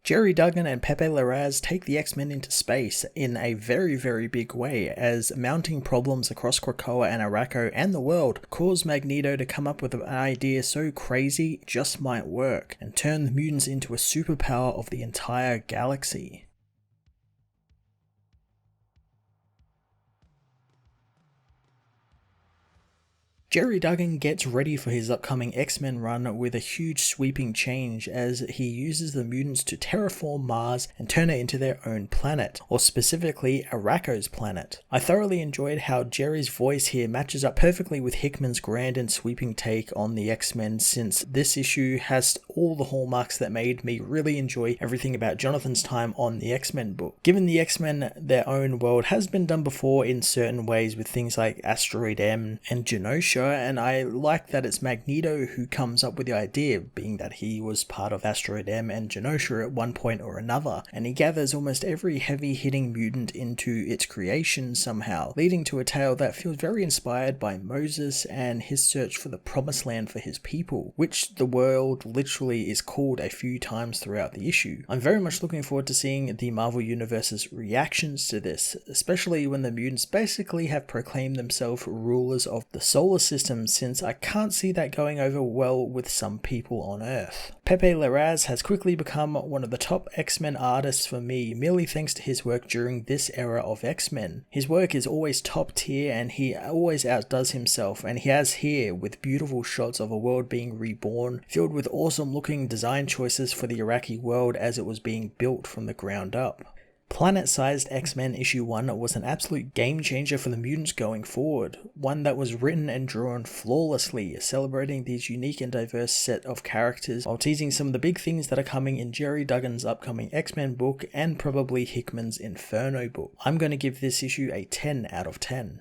Jerry Duggan and Pepe Larraz take the X-Men into space in a very big way, as mounting problems across Krakoa and Arakko and the world cause Magneto to come up with an idea so crazy it just might work, and turn the mutants into a superpower of the entire galaxy. Jerry Duggan gets ready for his upcoming X-Men run with a huge sweeping change as he uses the mutants to terraform Mars and turn it into their own planet, or specifically Arakko's planet. I thoroughly enjoyed how Jerry's voice here matches up perfectly with Hickman's grand and sweeping take on the X-Men, since this issue has all the hallmarks that made me really enjoy everything about Jonathan's time on the X-Men book. Given the X-Men their own world has been done before in certain ways with things like Asteroid M and Genosha, and I like that it's Magneto who comes up with the idea, being that he was part of Asteroid M and Genosha at one point or another, and he gathers almost every heavy-hitting mutant into its creation somehow, leading to a tale that feels very inspired by Moses and his search for the promised land for his people, which the world literally is called a few times throughout the issue. I'm very much looking forward to seeing the Marvel Universe's reactions to this, especially when the mutants basically have proclaimed themselves rulers of the solar system, since I can't see that going over well with some people on Earth. Pepe Larraz has quickly become one of the top X-Men artists for me, merely thanks to his work during this era of X-Men. His work is always top tier and he always outdoes himself, and he has here with beautiful shots of a world being reborn, filled with awesome looking design choices for the Iraqi world as it was being built from the ground up. Planet-Sized X-Men issue 1 was an absolute game changer for the mutants going forward, one that was written and drawn flawlessly, celebrating these unique and diverse set of characters while teasing some of the big things that are coming in Jerry Duggan's upcoming X-Men book and probably Hickman's Inferno book. I'm going to give this issue a 10 out of 10.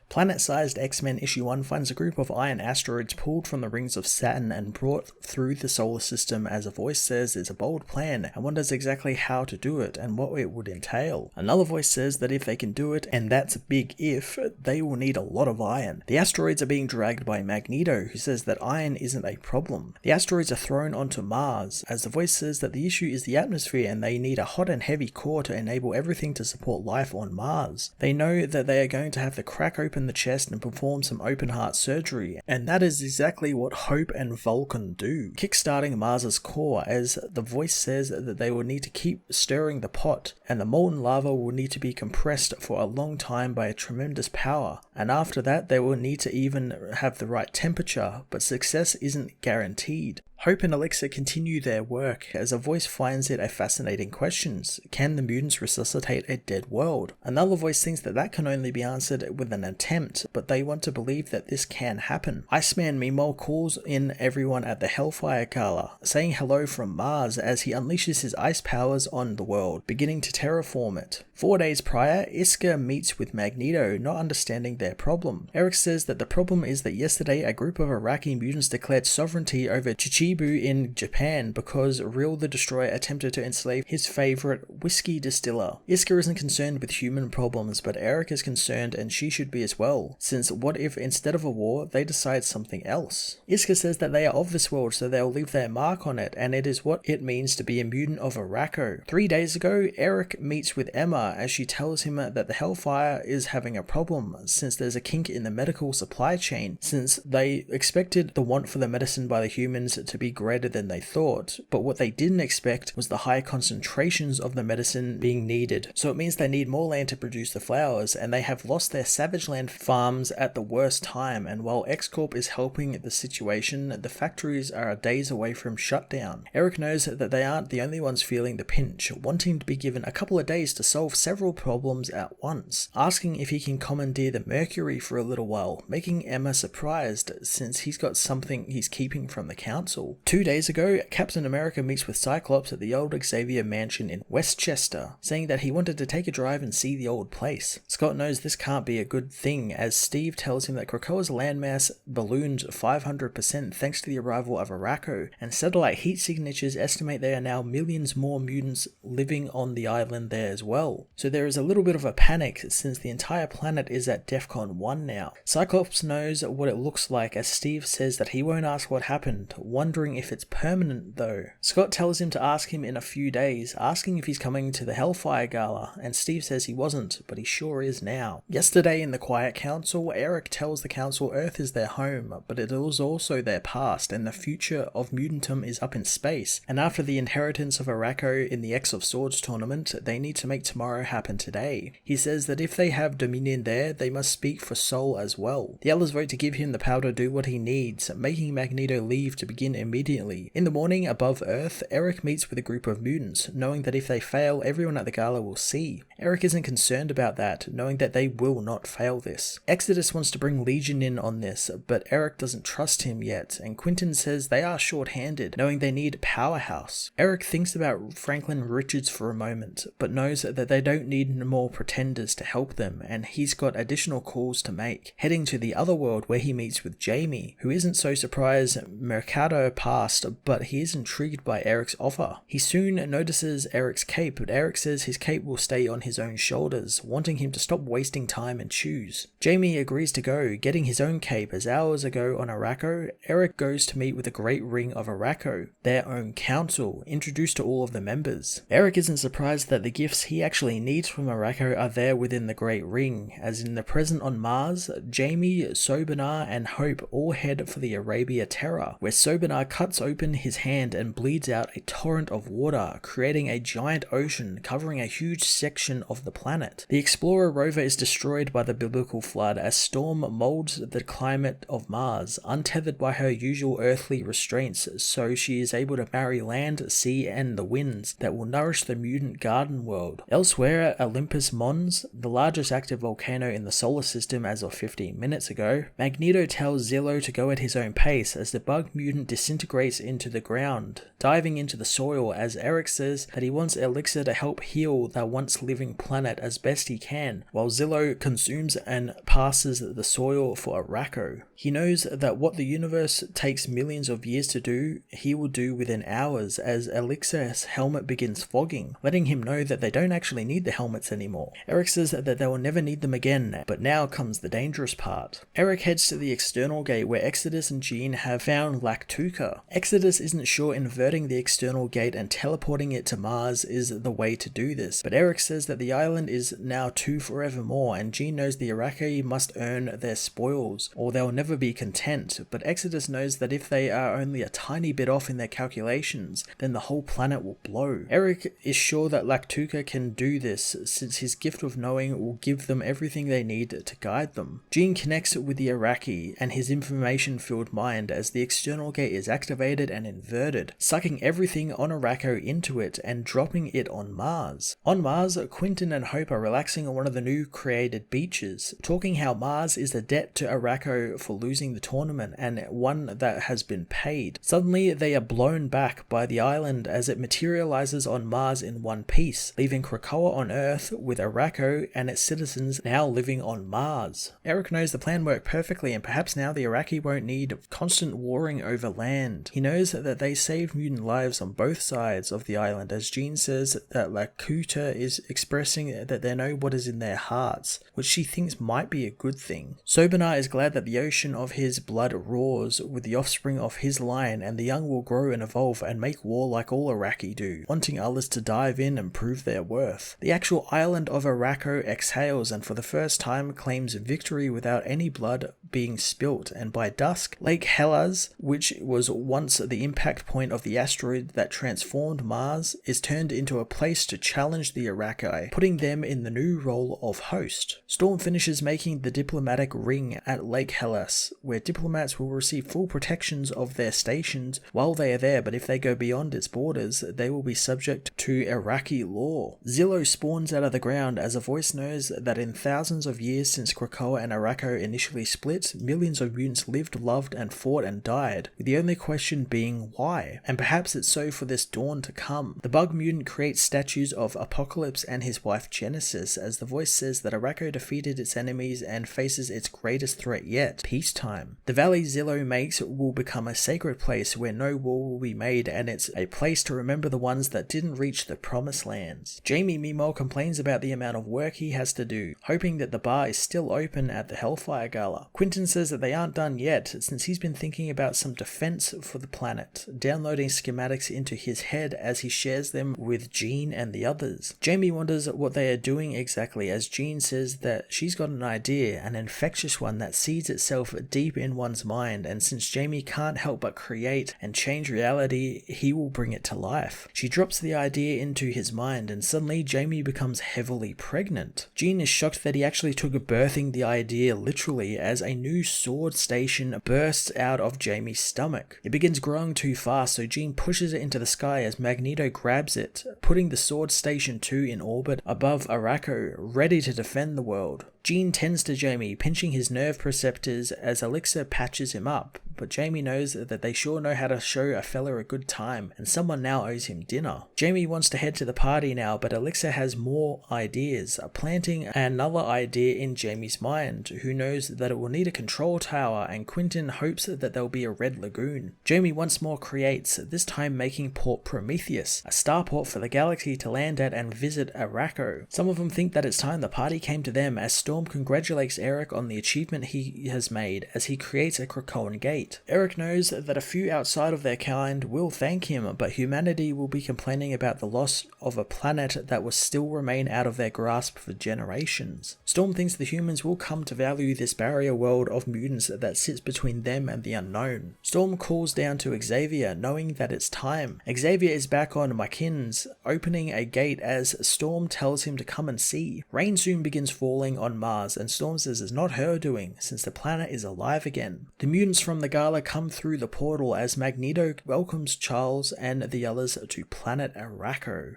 Planet-Sized X-Men issue 1 finds a group of iron asteroids pulled from the rings of Saturn and brought through the solar system as a voice says it's a bold plan and wonders exactly how to do it and what it would entail. Another voice says that if they can do it, and that's a big if, they will need a lot of iron. The asteroids are being dragged by Magneto, who says that iron isn't a problem. The asteroids are thrown onto Mars, as the voice says that the issue is the atmosphere and they need a hot and heavy core to enable everything to support life on Mars. They know that they are going to have to crack open the chest and perform some open heart surgery, and that is exactly what Hope and Vulcan do, kickstarting Mars's core, as the voice says that they will need to keep stirring the pot, and the molten lava will need to be compressed for a long time by a tremendous power, and after that they will need to even have the right temperature, but success isn't guaranteed. Hope and Elixir continue their work, as a voice finds it a fascinating question. Can the mutants resuscitate a dead world? Another voice thinks that that can only be answered with an attempt, but they want to believe that this can happen. Iceman meanwhile calls in everyone at the Hellfire Gala, saying hello from Mars as he unleashes his ice powers on the world, beginning to terraform it. 4 days prior, Iska meets with Magneto, not understanding their problem. Eric says that the problem is that yesterday a group of Iraqi mutants declared sovereignty over Chichibu in Japan because Real the Destroyer attempted to enslave his favorite whiskey distiller. Iska isn't concerned with human problems, but Eric is concerned and she should be as well, since what if instead of a war they decide something else? Iska says that they are of this world, so they'll leave their mark on it, and it is what it means to be a mutant of Arakko. 3 days ago, Eric meets with Emma as she tells him that the Hellfire is having a problem since there's a kink in the medical supply chain, since they expected the want for the medicine by the humans to be greater than they thought, but what they didn't expect was the high concentrations of the medicine being needed. So it means they need more land to produce the flowers, and they have lost their Savage Land farms at the worst time, and while X-Corp is helping the situation, the factories are days away from shutdown. Eric knows that they aren't the only ones feeling the pinch, wanting to be given a couple of days to solve several problems at once, asking if he can commandeer the Mercury for a little while, making Emma surprised since he's got something he's keeping from the council. Council. 2 days ago, Captain America meets with Cyclops at the old Xavier mansion in Westchester, saying that he wanted to take a drive and see the old place. Scott knows this can't be a good thing, as Steve tells him that Krakoa's landmass ballooned 500% thanks to the arrival of Arakko, and satellite heat signatures estimate there are now millions more mutants living on the island there as well. So there is a little bit of a panic since the entire planet is at DEFCON 1 now. Cyclops knows what it looks like, as Steve says that he won't ask what happened, wondering if it's permanent though. Scott tells him to ask him in a few days, asking if he's coming to the Hellfire Gala, and Steve says he wasn't, but he sure is now. Yesterday in the Quiet Council, Eric tells the Council Earth is their home, but it is also their past, and the future of mutantum is up in space, and after the inheritance of Arakko in the X of Swords tournament, they need to make tomorrow happen today. He says that if they have dominion there, they must speak for Sol as well. The others vote to give him the power to do what he needs, making Magneto leave to begin immediately. In the morning, above Earth, Eric meets with a group of mutants, knowing that if they fail, everyone at the gala will see. Eric isn't concerned about that, knowing that they will not fail this. Exodus wants to bring Legion in on this, but Eric doesn't trust him yet, and Quentin says they are short-handed, knowing they need Powerhouse. Eric thinks about Franklin Richards for a moment, but knows that they don't need more pretenders to help them, and he's got additional calls to make, heading to the other world where he meets with Jamie, who isn't so surprised Mercado passed, but he is intrigued by Eric's offer. He soon notices Eric's cape, but Eric says his cape will stay on his own shoulders, wanting him to stop wasting time and choose. Jamie agrees to go, getting his own cape, as hours ago on Arakko, Eric goes to meet with the Great Ring of Arakko, their own council, introduced to all of the members. Eric isn't surprised that the gifts he actually needs from Arakko are there within the Great Ring, as in the present on Mars, Jamie, Sobernar, and Hope all head for the Arabia Terra, where Sobernar cuts open his hand and bleeds out a torrent of water, creating a giant ocean covering a huge section of the planet. The Explorer rover is destroyed by the biblical flood as Storm molds the climate of Mars, untethered by her usual earthly restraints, so she is able to marry land, sea, and the winds that will nourish the mutant garden world. Elsewhere, Olympus Mons, the largest active volcano in the solar system as of 15 minutes ago, Magneto tells Zillow to go at his own pace as the bug mutant disintegrates into the ground, diving into the soil, as Eric says that he wants Elixir to help heal the once living planet as best he can, while Zillow consumes and passes the soil for Arakko. He knows that what the universe takes millions of years to do, he will do within hours, as Elixir's helmet begins fogging, letting him know that they don't actually need the helmets anymore. Eric says that they will never need them again, but now comes the dangerous part. Eric heads to the external gate where Exodus and Jean have found Lactuca. Exodus isn't sure inverting the external gate and teleporting it to Mars is the way to do this, but Eric says that the island is now two forevermore, and Jean knows the Iraqi must earn their spoils, or they'll never be content, but Exodus knows that if they are only a tiny bit off in their calculations, then the whole planet will blow. Eric is sure that Lactuca can do this, since his gift of knowing will give them everything they need to guide them. Jean connects with the Iraqi and his information-filled mind as the external gate is activated and inverted, sucking everything on Arakko into it and dropping it on Mars. On Mars, Quentin and Hope are relaxing on one of the new created beaches, talking how Mars is the debt to Arakko for losing the tournament, and one that has been paid. Suddenly, they are blown back by the island as it materializes on Mars in one piece, leaving Krakoa on Earth with Arakko and its citizens now living on Mars. Eric knows the plan worked perfectly, and perhaps now the Iraqi won't need constant warring over land. He knows that they saved mutant lives on both sides of the island, as Jean says that Lactuca is expressing that they know what is in their hearts, which she thinks might be a good thing. Sobernar is glad that the ocean of his blood roars with the offspring of his line, and the young will grow and evolve and make war like all Iraqi do, wanting others to dive in and prove their worth. The actual island of Arakko exhales and for the first time claims victory without any blood being spilt, and by dusk, Lake Hellas, which was once the impact point of the asteroid that transformed Mars, is turned into a place to challenge the Iraqi, putting them in the new role of host. Storm finishes making the diplomatic ring at Lake Hellas, Multiverse, where diplomats will receive full protections of their stations while they are there, but if they go beyond its borders, they will be subject to Iraqi law. Zillow spawns out of the ground as a voice knows that in thousands of years since Krakoa and Arakko initially split, millions of mutants lived, loved, and fought and died, with the only question being why. And perhaps it's so for this dawn to come. The bug mutant creates statues of Apocalypse and his wife Genesis, as the voice says that Arakko defeated its enemies and faces its greatest threat yet, peacetime. The valley Zillow makes will become a sacred place where no war will be made, and it's a place to remember the ones that didn't reach the promised lands. Jamie meanwhile complains about the amount of work he has to do, hoping that the bar is still open at the Hellfire Gala. Quentin says that they aren't done yet, since he's been thinking about some defense for the planet, downloading schematics into his head as he shares them with Jean and the others. Jamie wonders what they are doing exactly, as Jean says that she's got an idea, an infectious one that seeds itself deep in one's mind, and since Jamie can't help but create and change reality, he will bring it to life. She drops the idea into his mind, and suddenly Jamie becomes heavily pregnant. Jean is shocked that he actually took birthing the idea literally, as a new sword station bursts out of Jamie's stomach. It begins growing too fast, so Jean pushes it into the sky as Magneto grabs it, putting the Sword Station 2 in orbit above Arakko, ready to defend the world. Jean tends to Jamie, pinching his nerve preceptors as Elixir patches him up, but Jamie knows that they sure know how to show a fella a good time, and someone now owes him dinner. Jamie wants to head to the party now, but Elixir has more ideas, planting another idea in Jamie's mind, who knows that it will need a control tower, and Quentin hopes that there will be a red lagoon. Jamie once more creates, this time making Port Prometheus, a starport for the galaxy to land at and visit Arakko. Some of them think that it's time the party came to them, as Storm congratulates Eric on the achievement he has made as he creates a Krakoan gate. Eric knows that a few outside of their kind will thank him, but humanity will be complaining about the loss of a planet that will still remain out of their grasp for generations. Storm thinks the humans will come to value this barrier world of mutants that sits between them and the unknown. Storm calls down to Xavier, knowing that it's time. Xavier is back on Makins, opening a gate as Storm tells him to come and see. Rain soon begins falling on Mars, and Storm says it's not her doing, since the planet is alive again. The mutants from the gala come through the portal as Magneto welcomes Charles and the others to planet Arakko.